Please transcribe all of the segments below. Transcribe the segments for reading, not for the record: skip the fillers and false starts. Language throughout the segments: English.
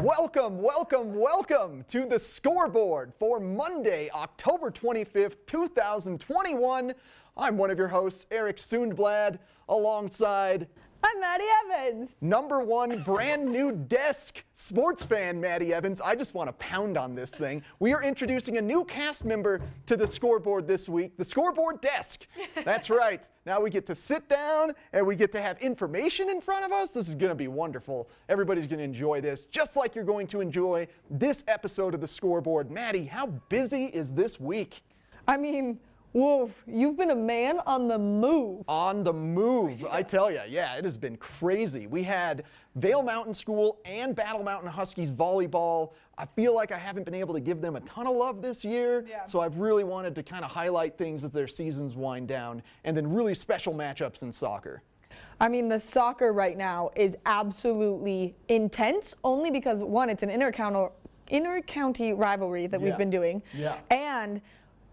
Welcome to the Scoreboard for Monday, October 25th, 2021. I'm one of your hosts, Eric Sundblad, alongside... I'm Maddie Evans. Number one brand new desk sports fan, Maddie Evans. I just want to pound on this thing. We are introducing a new cast member to the Scoreboard this week, the Scoreboard desk. That's right. Now we get to sit down and we get to have information in front of us. This is going to be wonderful. Everybody's going to enjoy this, just like you're going to enjoy this episode of the Scoreboard. Maddie, how busy is this week? I mean, woof, you've been a man on the move. On the move, I tell you, yeah, it has been crazy. We had Vail Mountain School and Battle Mountain Huskies Volleyball. I feel like I haven't been able to give them a ton of love this year, so I've really wanted to kind of highlight things as their seasons wind down, and then really special matchups in soccer. I mean, the soccer right now is absolutely intense, only because, one, it's an inter-county rivalry that we've been doing, and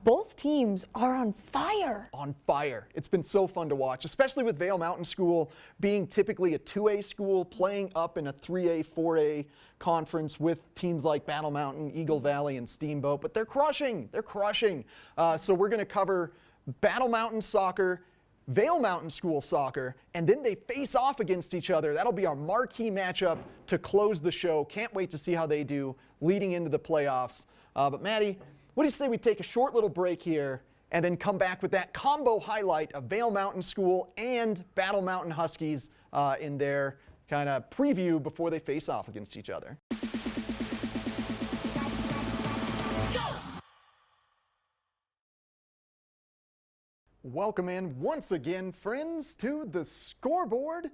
both teams are on fire. On fire. It's been so fun to watch, especially with Vail Mountain School being typically a 2A school, playing up in a 3A, 4A conference with teams like Battle Mountain, Eagle Valley, and Steamboat. But they're crushing. They're crushing. So we're going to cover Battle Mountain Soccer, Vail Mountain School Soccer, and then they face off against each other. That'll be our marquee matchup to close the show. Can't wait to see how they do leading into the playoffs. But Maddie, what do you say we take a short little break here and then come back with that combo highlight of Vail Mountain School and Battle Mountain Huskies in their kind of preview before they face off against each other. Welcome in once again, friends, to the Scoreboard.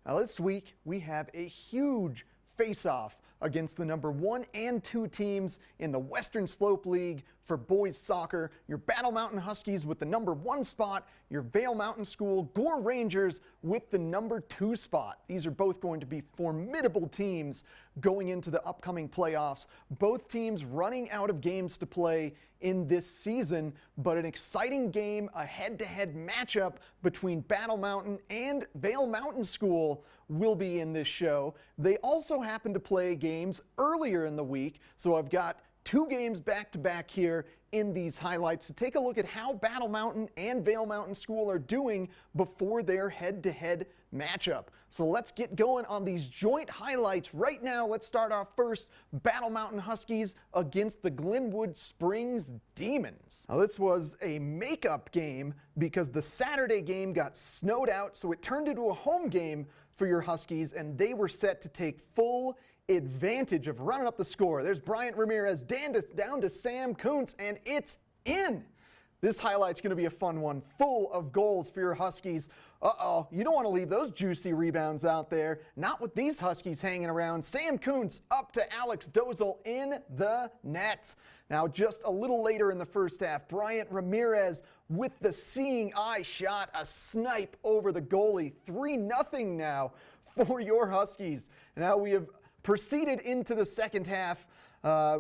Now this week we have a huge face-off against the number 1 and 2 teams in the Western Slope League for boys soccer. Your Battle Mountain Huskies with the number 1 spot, your Vail Mountain School Gore Rangers with the number 2 spot. These are both going to be formidable teams going into the upcoming playoffs. Both teams running out of games to play in this season, but an exciting game, a head-to-head matchup between Battle Mountain and Vail Mountain School will be in this show. They also happen to play games earlier in the week, so I've got 2 games back-to-back here in these highlights to take a look at how Battle Mountain and Vail Mountain School are doing before their head-to-head matchup. So let's get going on these joint highlights right now. Let's start off first, Battle Mountain Huskies against the Glenwood Springs Demons. Now this was a makeup game because the Saturday game got snowed out, so it turned into a home game for your Huskies, and they were set to take full advantage of running up the score. There's Bryant Ramirez down to Sam Koontz, and it's in. This highlight's going to be a fun one, full of goals for your Huskies. Uh-oh, you don't want to leave those juicy rebounds out there. Not with these Huskies hanging around. Sam Koontz up to Alex Dozel in the net. Now, just a little later in the first half, Bryant Ramirez with the seeing eye shot, a snipe over the goalie. 3-0 now for your Huskies. Now we have proceeded into the second half.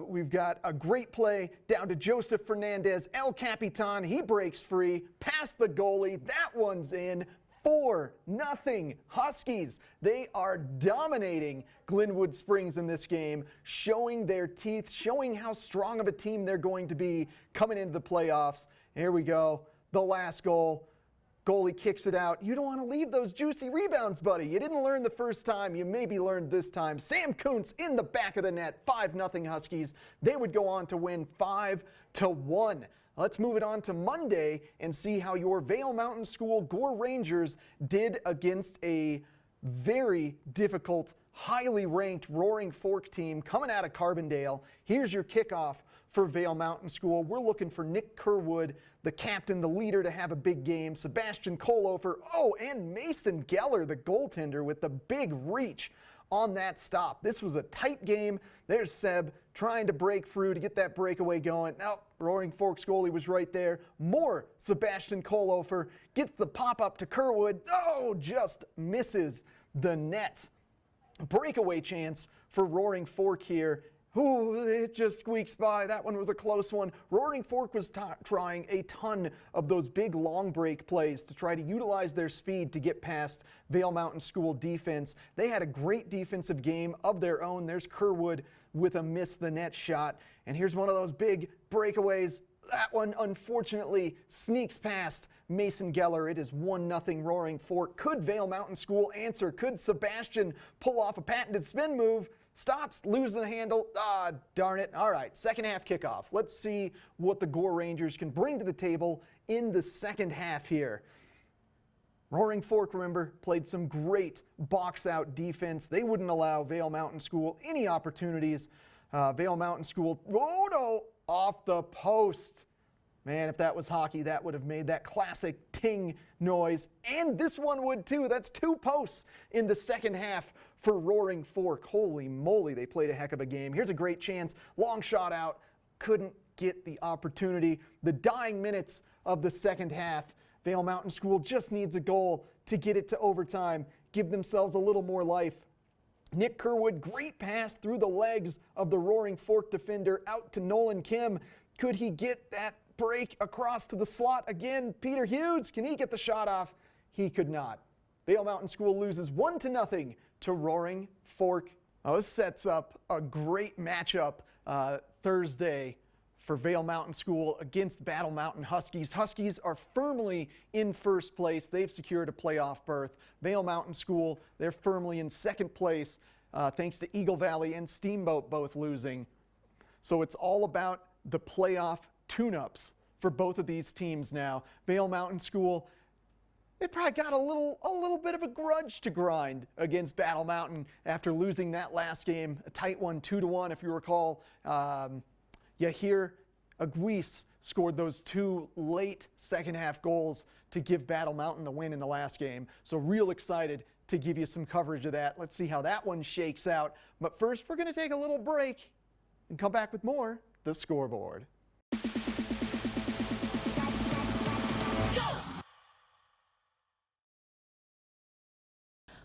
We've got a great play down to Joseph Fernandez, El Capitan. He breaks free, past the goalie. That one's in. 4-0 Huskies. They are dominating Glenwood Springs in this game, showing their teeth, showing how strong of a team they're going to be coming into the playoffs. Here we go. The last goal. Goalie kicks it out. You don't want to leave those juicy rebounds, buddy. You didn't learn the first time. You maybe learned this time. Sam Koontz in the back of the net. 5-0 Huskies. They would go on to win 5-1. Let's move it on to Monday and see how your Vail Mountain School Gore Rangers did against a very difficult, highly ranked Roaring Fork team coming out of Carbondale. Here's your kickoff for Vail Mountain School. We're looking for Nick Kerwood, the captain, the leader, to have a big game. Sebastian Kohlofer, and Mason Geller, the goaltender, with the big reach on that stop. This was a tight game. There's Seb trying to break through to get that breakaway going. Now, Roaring Forks goalie was right there. More Sebastian Kohlofer gets the pop-up to Kerwood. Just misses the net. Breakaway chance for Roaring Fork here. Ooh, it just squeaks by. That one was a close one. Roaring Fork was trying a ton of those big long break plays to try to utilize their speed to get past Vail Mountain School defense. They had a great defensive game of their own. There's Kerwood with a miss the net shot. And here's one of those big breakaways. That one unfortunately sneaks past Mason Geller. It is 1-0 Roaring Fork. Could Vail Mountain School answer? Could Sebastian pull off a patented spin move? Stops, loses the handle. Ah, darn it. All right, second half kickoff. Let's see what the Gore Rangers can bring to the table in the second half here. Roaring Fork, remember, played some great box-out defense. They wouldn't allow Vail Mountain School any opportunities. Vail Mountain School, oh no, off the post. Man, if that was hockey, that would have made that classic ting noise. And this one would too. That's 2 posts in the second half for Roaring Fork. Holy moly, they played a heck of a game. Here's a great chance. Long shot out. Couldn't get the opportunity. The dying minutes of the second half. Vail Mountain School just needs a goal to get it to overtime, give themselves a little more life. Nick Kerwood, great pass through the legs of the Roaring Fork defender out to Nolan Kim. Could he get that break across to the slot again? Peter Hughes, can he get the shot off? He could not. Vail Mountain School loses 1-0 to Roaring Fork. Now this sets up a great matchup Thursday for Vail Mountain School against Battle Mountain Huskies. Huskies are firmly in first place. They've secured a playoff berth. Vail Mountain School, they're firmly in second place thanks to Eagle Valley and Steamboat both losing. So it's all about the playoff tune-ups for both of these teams now. Vail Mountain School, they probably got a little bit of a grudge to grind against Battle Mountain after losing that last game, a tight one, 2-1 if you recall. Here, Aguis scored those 2 late second half goals to give Battle Mountain the win in the last game. So real excited to give you some coverage of that. Let's see how that one shakes out. But first, we're going to take a little break and come back with more The Scoreboard.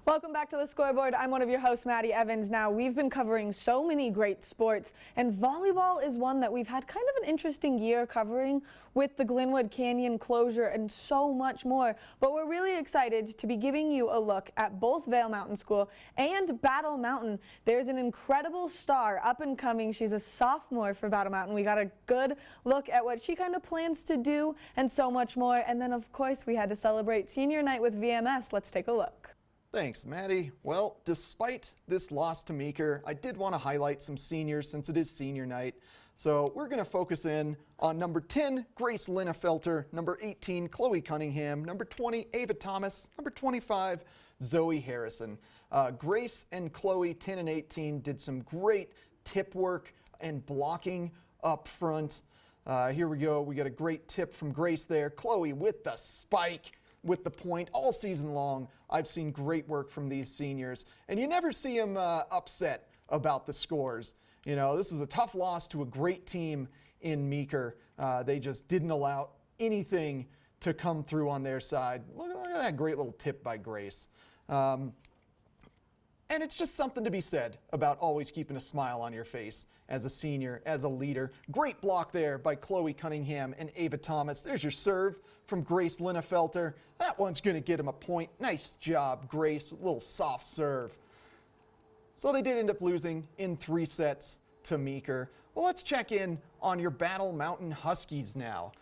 Welcome back to The Scoreboard. I'm one of your hosts, Maddie Evans. Now, we've been covering so many great sports, and volleyball is one that we've had kind of an interesting year covering with the Glenwood Canyon closure and so much more. But we're really excited to be giving you a look at both Vail Mountain School and Battle Mountain. There's an incredible star up and coming. She's a sophomore for Battle Mountain. We got a good look at what she kind of plans to do and so much more. And then, of course, we had to celebrate senior night with VMS. Let's take a look. Thanks, Maddie. Well, despite this loss to Meeker, I did want to highlight some seniors since it is senior night. So we're going to focus in on number 10, Grace Linnefelter, number 18, Chloe Cunningham, number 20, Ava Thomas, number 25, Zoe Harrison. Grace and Chloe, 10 and 18, did some great tip work and blocking up front. Here we go. We got a great tip from Grace there. Chloe with the spike, with the point all season long. I've seen great work from these seniors, and you never see them upset about the scores. You know, this is a tough loss to a great team in Meeker. They just didn't allow anything to come through on their side. Look at that great little tip by Grace. And it's just something to be said about always keeping a smile on your face as a senior, as a leader. Great block there by Chloe Cunningham and Ava Thomas. There's your serve from Grace Linnefelter. That one's going to get him a point. Nice job, Grace, with a little soft serve. So they did end up losing in 3 sets to Meeker. Well, let's check in on your Battle Mountain Huskies now.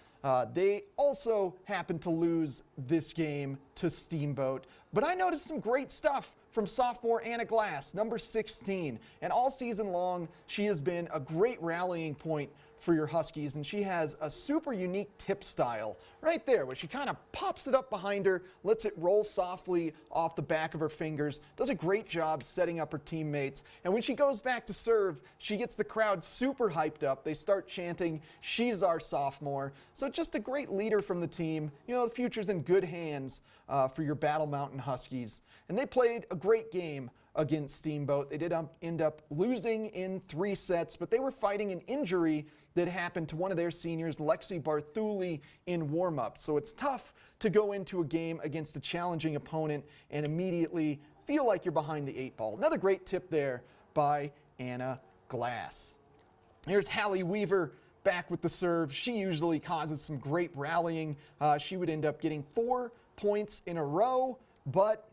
They also happened to lose this game to Steamboat, but I noticed some great stuff from sophomore Anna Glass, number 16. And all season long, she has been a great rallying point for your Huskies, and she has a super unique tip style right there, where she kind of pops it up behind her, lets it roll softly off the back of her fingers, does a great job setting up her teammates, and when she goes back to serve, she gets the crowd super hyped up. They start chanting, "She's our sophomore." So just a great leader from the team. You know, the future's in good hands for your Battle Mountain Huskies. And they played a great game against Steamboat. They did end up losing in 3 sets, but they were fighting an injury that happened to one of their seniors, Lexi Barthuli, in warm-up. So it's tough to go into a game against a challenging opponent and immediately feel like you're behind the 8 ball. Another great tip there by Anna glass. Here's Hallie Weaver back with the serve. She usually causes some great rallying. She would end up getting 4 points in a row, but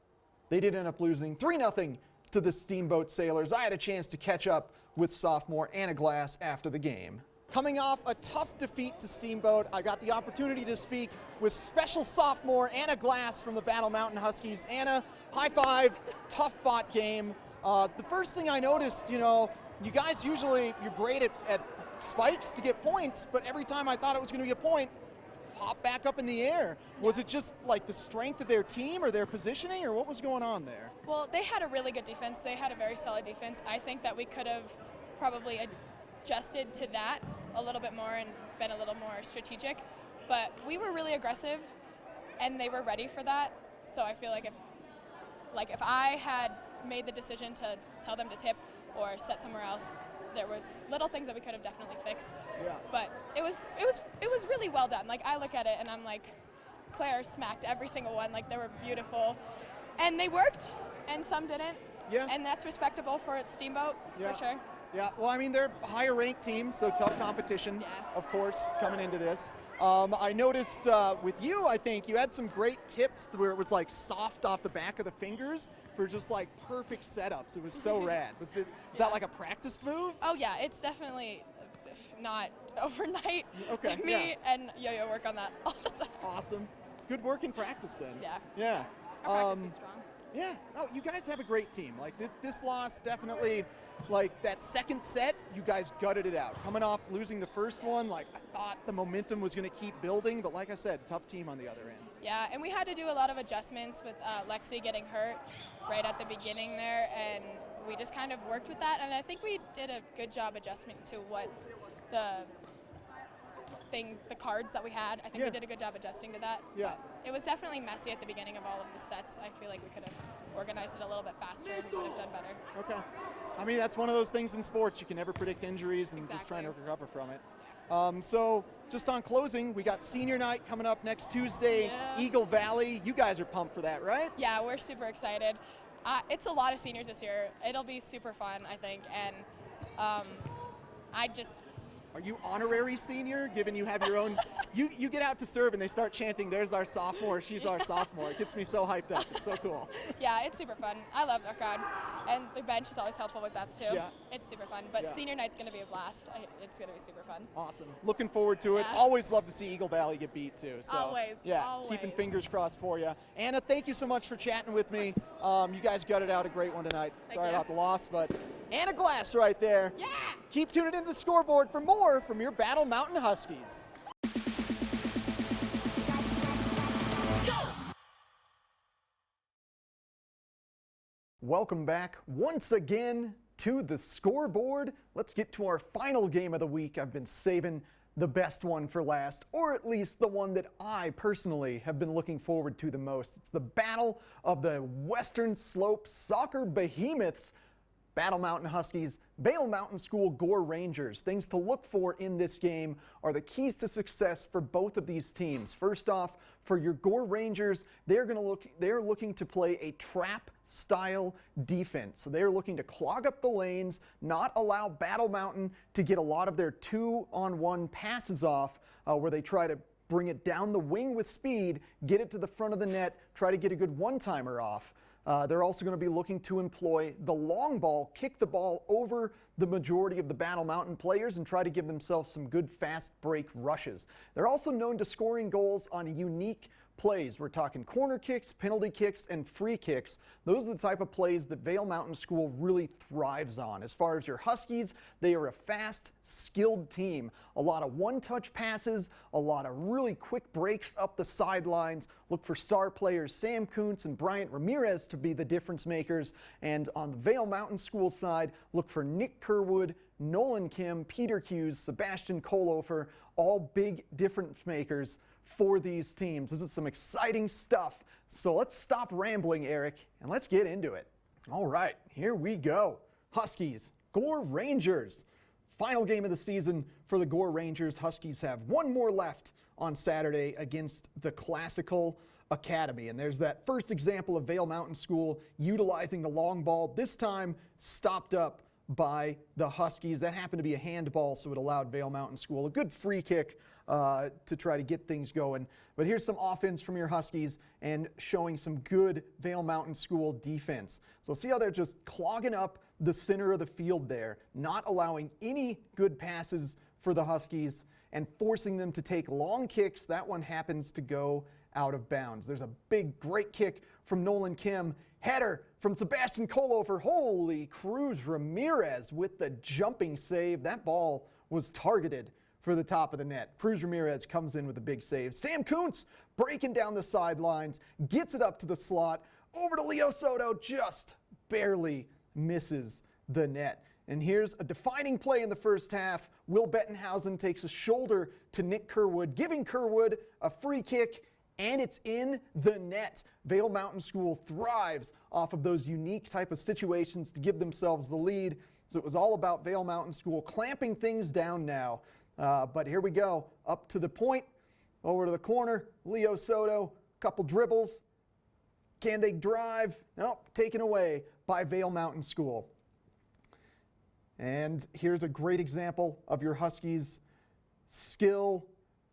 they did end up losing 3-0 to the Steamboat Sailors. I had a chance to catch up with sophomore Anna Glass after the game. Coming off a tough defeat to Steamboat, I got the opportunity to speak with special sophomore Anna Glass from the Battle Mountain Huskies. Anna, high five, tough fought game. The first thing I noticed, you guys usually, you're great at spikes to get points, but every time I thought it was going to be a point, pop back up in the air. Was it just like the strength of their team or their positioning, or what was going on there? Well, they had a really good defense. They had a very solid defense. I think that we could have probably adjusted to that a little bit more and been a little more strategic, but we were really aggressive and they were ready for that. So I feel like if I had made the decision to tell them to tip or set somewhere else, there was little things that we could have definitely fixed. Yeah. But it was really well done. Like, I look at it and I'm like, Claire smacked every single one. Like, they were beautiful, and they worked, and some didn't. Yeah. And that's respectable for Steamboat, Yeah. for sure. Yeah, well, I mean, they're a higher ranked team, so tough competition, Yeah. of course, coming into this. I noticed with you, I think, you had some great tips where it was like soft off the back of the fingers for just like perfect setups. It was so rad. Is that like a practice move? Oh yeah, it's definitely not overnight. Okay, Me and Yo-Yo work on that all the time. Awesome. Good work in practice then. Yeah. Yeah. Our practice is strong. Yeah, no, you guys have a great team. Like this loss definitely, like that second set, you guys gutted it out. Coming off losing the first one, like I thought the momentum was going to keep building, but like I said, tough team on the other end. Yeah, and we had to do a lot of adjustments with Lexi getting hurt right at the beginning there, and we just kind of worked with that, and I think we did a good job adjusting to what the cards that we had. I think Yeah. we did a good job adjusting to that. Yeah. But it was definitely messy at the beginning of all of the sets. I feel like we could have organized it a little bit faster and we would have done better. Okay. I mean, that's one of those things in sports. You can never predict injuries and just trying to Exactly. recover from it. So just on closing, we got senior night coming up next Tuesday, Yeah. Eagle Valley. You guys are pumped for that, right? Yeah, we're super excited. It's a lot of seniors this year. It'll be super fun, I think, and Are you honorary senior, given you have your own, you get out to serve and they start chanting, there's our sophomore, she's our sophomore. It gets me so hyped up. It's so cool. Yeah, it's super fun. I love our crowd, and the bench is always helpful with that too. Yeah. It's super fun, but Yeah. senior night's gonna be a blast. It's gonna be super fun. Awesome. Looking forward to it. Yeah. Always love to see Eagle Valley get beat too. So, Always, Yeah, always. keeping fingers crossed for you. Anna, thank you so much for chatting with me. You guys gutted out a great one tonight. Thank Sorry you. about the loss, but Anna Glass right there. Yeah! Keep tuning into the Scoreboard for more from your Battle Mountain Huskies. Welcome back once again to the Scoreboard. Let's get to our final game of the week. I've been saving the best one for last, or at least the one that I personally have been looking forward to the most. It's the battle of the Western Slope Soccer Behemoths, Battle Mountain Huskies, Vail Mountain School Gore Rangers. Things to look for in this game are the keys to success for both of these teams. First off, for your Gore Rangers, they're looking to play a trap style defense. So they're looking to clog up the lanes, not allow Battle Mountain to get a lot of their 2-on-1 passes off, where they try to bring it down the wing with speed, get it to the front of the net, try to get a good one-timer off. They're also going to be looking to employ the long ball, kick the ball over the majority of the Battle Mountain players and try to give themselves some good fast break rushes. They're also known to scoring goals on unique plays. We're talking corner kicks, penalty kicks, and free kicks. Those are the type of plays that Vail Mountain School really thrives on. As far as your Huskies, they are a fast, skilled team. A lot of one-touch passes, a lot of really quick breaks up the sidelines. Look for star players Sam Koontz and Bryant Ramirez to be the difference makers. And on the Vail Mountain School side, look for Nick Kerwood, Nolan Kim, Peter Hughes, Sebastian Kolofer, all big difference makers for these teams. This is some exciting stuff. So let's stop rambling, Eric, and let's get into it. All right, here we go. Huskies, Gore Rangers. Final game of the season for the Gore Rangers. Huskies have one more left on Saturday against the Classical Academy. And there's that first example of Vail Mountain School utilizing the long ball, this time stopped up by the Huskies. That happened to be a handball, so it allowed Vail Mountain School a good free kick to try to get things going. But here's some offense from your Huskies and showing some good Vail Mountain School defense. So see how they're just clogging up the center of the field there, not allowing any good passes for the Huskies and forcing them to take long kicks. That one happens to go out of bounds. There's a big, great kick from Nolan Kim. Header from Sebastian Kolofer. Holy Cruz Ramirez with the jumping save. That ball was targeted for the top of the net. Cruz Ramirez comes in with a big save. Sam Koontz breaking down the sidelines, gets it up to the slot, over to Leo Soto, just barely misses the net. And here's a defining play in the first half. Will Bettenhausen takes a shoulder to Nick Kerwood, giving Kerwood a free kick, and it's in the net. Vail Mountain School thrives off of those unique type of situations to give themselves the lead. So it was all about Vail Mountain School clamping things down now. But here we go, up to the point, over to the corner, Leo Soto, couple dribbles. Can they drive? Nope, taken away by Vail Mountain School. And here's a great example of your Huskies' skill,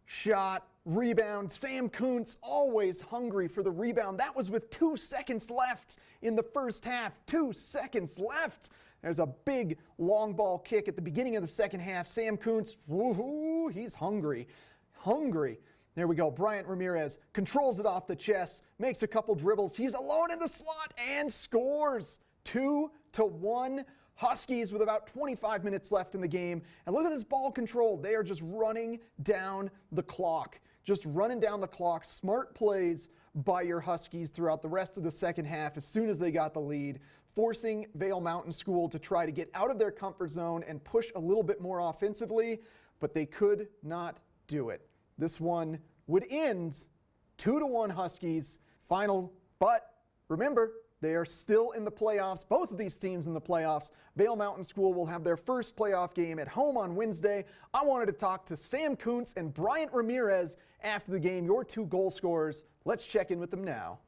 shot, rebound. Sam Koontz always hungry for the rebound. That was with 2 seconds left in the first half. 2 seconds left. There's a big long ball kick at the beginning of the second half. Sam Koontz, woohoo, he's hungry. Hungry. There we go. Bryant Ramirez controls it off the chest, makes a couple dribbles. He's alone in the slot and scores. 2-1. Huskies with about 25 minutes left in the game. And look at this ball control. They are just running down the clock. Just running down the clock. Smart plays by your Huskies throughout the rest of the second half as soon as they got the lead, forcing Vail Mountain School to try to get out of their comfort zone and push a little bit more offensively, but they could not do it. This one would end 2-1 Huskies final, but remember, they are still in the playoffs, both of these teams in the playoffs. Vail Mountain School will have their first playoff game at home on Wednesday. I wanted to talk to Sam Koontz and Bryant Ramirez after the game, your 2 goal scorers. Let's check in with them now.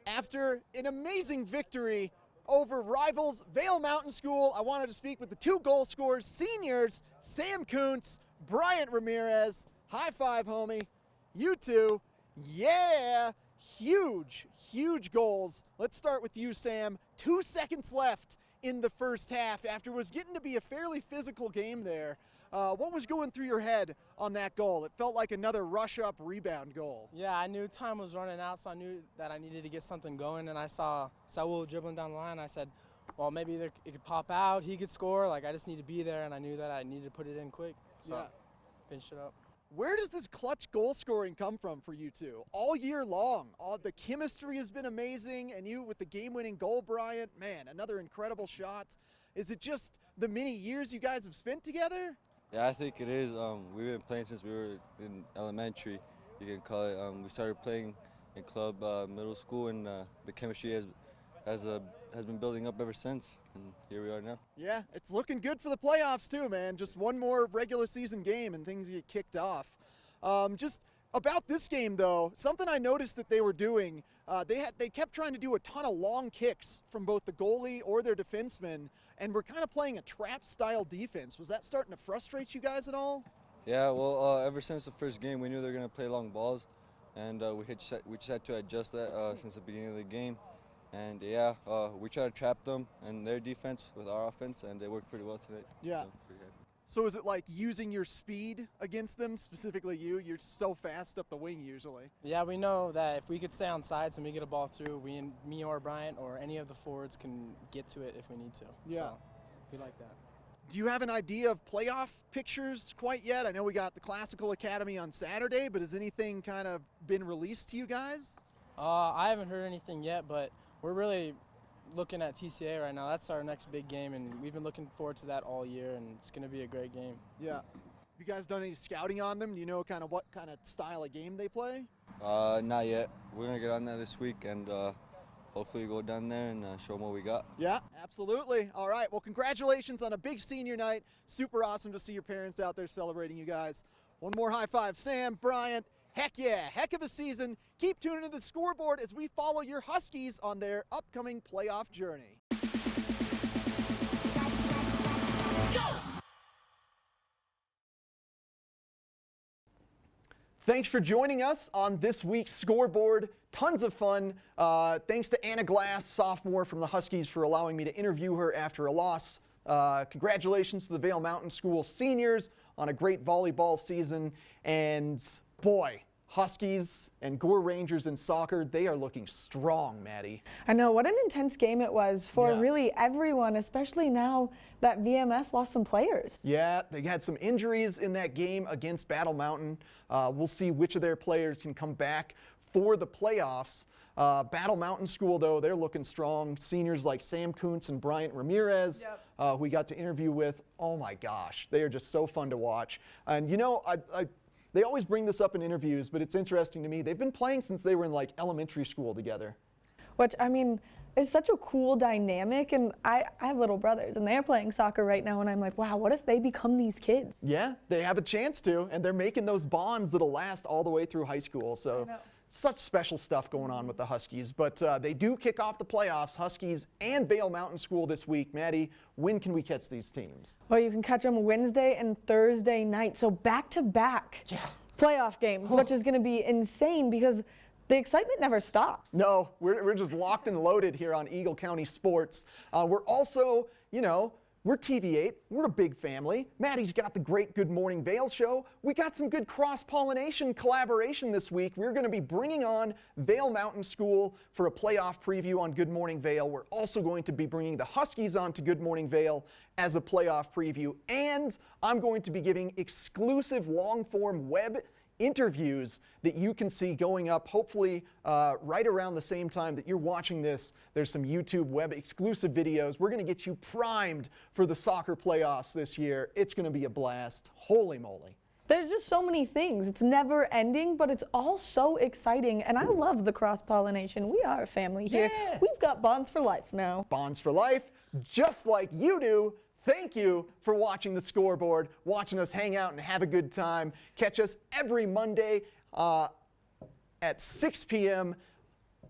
After an amazing victory over rivals Vail Mountain School, I wanted to speak with the 2 goal scorers, seniors, Sam Koontz, Bryant Ramirez. High five, homie. You two, yeah! Huge goals. Let's start with you, Sam. 2 seconds left in the first half after what was getting to be a fairly physical game there. What was going through your head on that goal? It felt like another rush-up rebound goal. Yeah, I knew time was running out, so I knew that I needed to get something going, and I saw Saul dribbling down the line. I said, well, maybe either it could pop out, he could score. Like, I just need to be there, and I knew that I needed to put it in quick, so finished it up. Where does this clutch goal scoring come from for you two? All year long, the chemistry has been amazing, and you with the game-winning goal, Bryant, man, another incredible shot. Is it just the many years you guys have spent together? Yeah, I think it is. We've been playing since we were in elementary, you can call it. We started playing in club middle school, and the chemistry has been building up ever since, and here we are now. Yeah, it's looking good for the playoffs too, man. Just one more regular season game and things get kicked off. Just about this game though, something I noticed that they were doing, they kept trying to do a ton of long kicks from both the goalie or their defensemen, and we're kind of playing a trap style defense. Was that starting to frustrate you guys at all? Yeah, well, ever since the first game, we knew they were going to play long balls, and we just had to adjust that since the beginning of the game. And yeah, we try to trap them and their defense with our offense, and they worked pretty well today. Yeah. So is it like using your speed against them, specifically you? You're so fast up the wing usually. Yeah, we know that if we could stay on sides and we get a ball through, me or Bryant or any of the forwards can get to it if we need to. Yeah. So we like that. Do you have an idea of playoff pictures quite yet? I know we got the Classical Academy on Saturday, but has anything kind of been released to you guys? I haven't heard anything yet, but we're really looking at TCA right now. That's our next big game, and we've been looking forward to that all year, and it's going to be a great game. Yeah. Have you guys done any scouting on them? Do you know kind of what kind of style of game they play? Not yet. We're going to get on there this week, and hopefully go down there and show them what we got. Yeah, absolutely. All right, well, congratulations on a big senior night. Super awesome to see your parents out there celebrating you guys. One more high five, Sam, Bryant. Heck yeah, heck of a season. Keep tuning to the Scoreboard as we follow your Huskies on their upcoming playoff journey. Thanks for joining us on this week's Scoreboard. Tons of fun. Thanks to Anna Glass, sophomore from the Huskies, for allowing me to interview her after a loss. Congratulations to the Vail Mountain School seniors on a great volleyball season. And boy, Huskies and Gore Rangers in soccer, they are looking strong, Maddie. I know, what an intense game it was for really everyone, especially now that VMS lost some players. Yeah, they had some injuries in that game against Battle Mountain. We'll see which of their players can come back for the playoffs. Battle Mountain School, though, they're looking strong. Seniors like Sam Koontz and Bryant Ramirez, who we got to interview with. Oh my gosh, they are just so fun to watch. And you know, they always bring this up in interviews, but it's interesting to me. They've been playing since they were in like elementary school together. Which, I mean, is such a cool dynamic. And I have little brothers, and they're playing soccer right now, and I'm like, wow, what if they become these kids? Yeah, they have a chance to, and they're making those bonds that'll last all the way through high school. So such special stuff going on with the Huskies. But they do kick off the playoffs, Huskies and Vail Mountain School this week. Maddie, when can we catch these teams? Well, you can catch them Wednesday and Thursday night. So back-to-back playoff games, which is going to be insane because the excitement never stops. No, we're just locked and loaded here on Eagle County Sports. We're also, you know, we're TV8. We're a big family. Maddie's got the great Good Morning Vail show. We got some good cross-pollination collaboration this week. We're going to be bringing on Vail Mountain School for a playoff preview on Good Morning Vail. We're also going to be bringing the Huskies on to Good Morning Vail as a playoff preview. And I'm going to be giving exclusive long-form web interviews that you can see going up hopefully right around the same time that you're watching this. There's some YouTube web exclusive videos. We're going to get you primed for the soccer playoffs this year. It's going to be a blast. Holy moly. There's just so many things. It's never ending, but it's all so exciting. And I love the cross-pollination. We are a family here. Yeah. We've got bonds for life now. Bonds for life, just like you do. Thank you for watching the Scoreboard, watching us hang out and have a good time. Catch us every Monday at 6 p.m.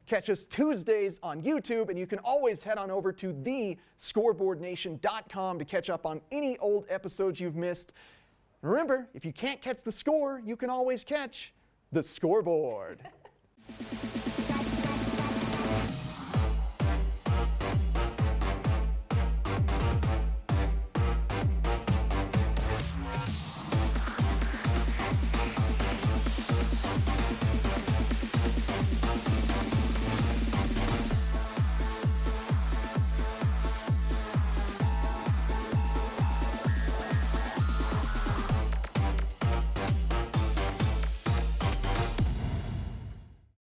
Catch us Tuesdays on YouTube, and you can always head on over to thescoreboardnation.com to catch up on any old episodes you've missed. Remember, if you can't catch the score, you can always catch the Scoreboard.